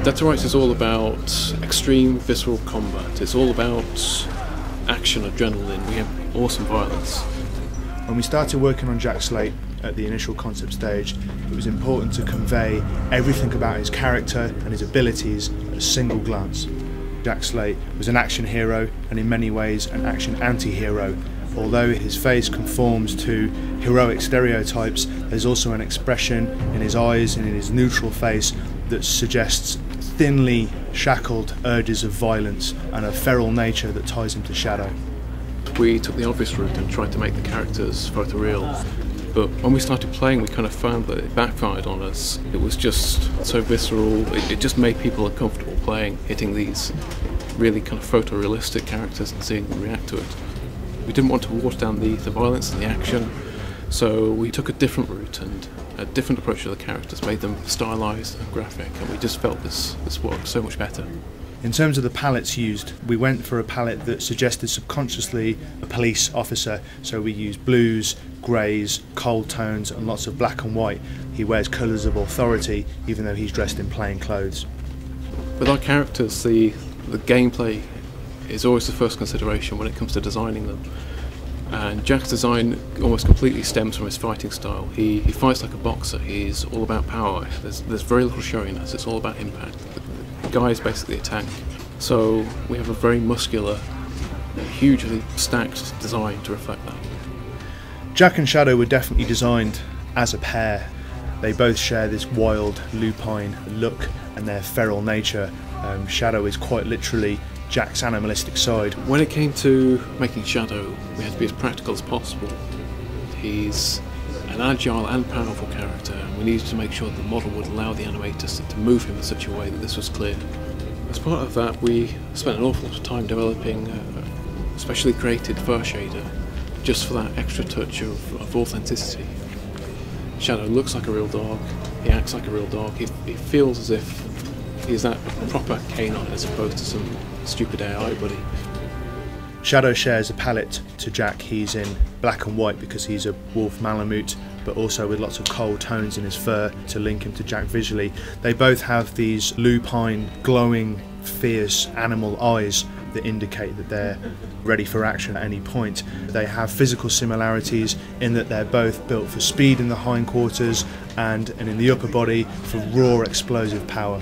Dead to Rights is all about extreme visceral combat. It's all about action, adrenaline. We have awesome violence. When we started working on Jack Slate at the initial concept stage, it was important to convey everything about his character and his abilities at a single glance. Jack Slate was an action hero and in many ways an action anti-hero. Although his face conforms to heroic stereotypes, there's also an expression in his eyes and in his neutral face that suggests thinly shackled urges of violence and a feral nature that ties him to Shadow. We took the obvious route and tried to make the characters photoreal, but when we started playing we kind of found that it backfired on us. It was just so visceral, it just made people uncomfortable playing, hitting these really kind of photorealistic characters and seeing them react to it. We didn't want to water down the violence and the action, so we took a different route and a different approach to the characters, made them stylised and graphic, and we just felt this worked so much better. In terms of the palettes used, we went for a palette that suggested subconsciously a police officer, so we used blues, greys, cold tones and lots of black and white. He wears colours of authority even though he's dressed in plain clothes. With our characters, the gameplay is always the first consideration when it comes to designing them. And Jack's design almost completely stems from his fighting style. He fights like a boxer, he's all about power, there's very little showiness, it's all about impact. The guy is basically a tank. So we have a very muscular, hugely stacked design to reflect that. Jack and Shadow were definitely designed as a pair. They both share this wild, lupine look and their feral nature. Shadow is quite literally Jack's animalistic side. When it came to making Shadow, we had to be as practical as possible. He's an agile and powerful character, and we needed to make sure that the model would allow the animators to move him in such a way that this was clear. As part of that, we spent an awful lot of time developing a specially created fur shader, just for that extra touch of authenticity. Shadow looks like a real dog, he acts like a real dog, he feels as if he's that proper canine as opposed to some stupid AI buddy. Shadow shares a palette to Jack. He's in black and white because he's a wolf Malamute, but also with lots of cold tones in his fur to link him to Jack visually. They both have these lupine, glowing, fierce animal eyes that indicate that they're ready for action at any point. They have physical similarities in that they're both built for speed in the hindquarters and in the upper body for raw explosive power.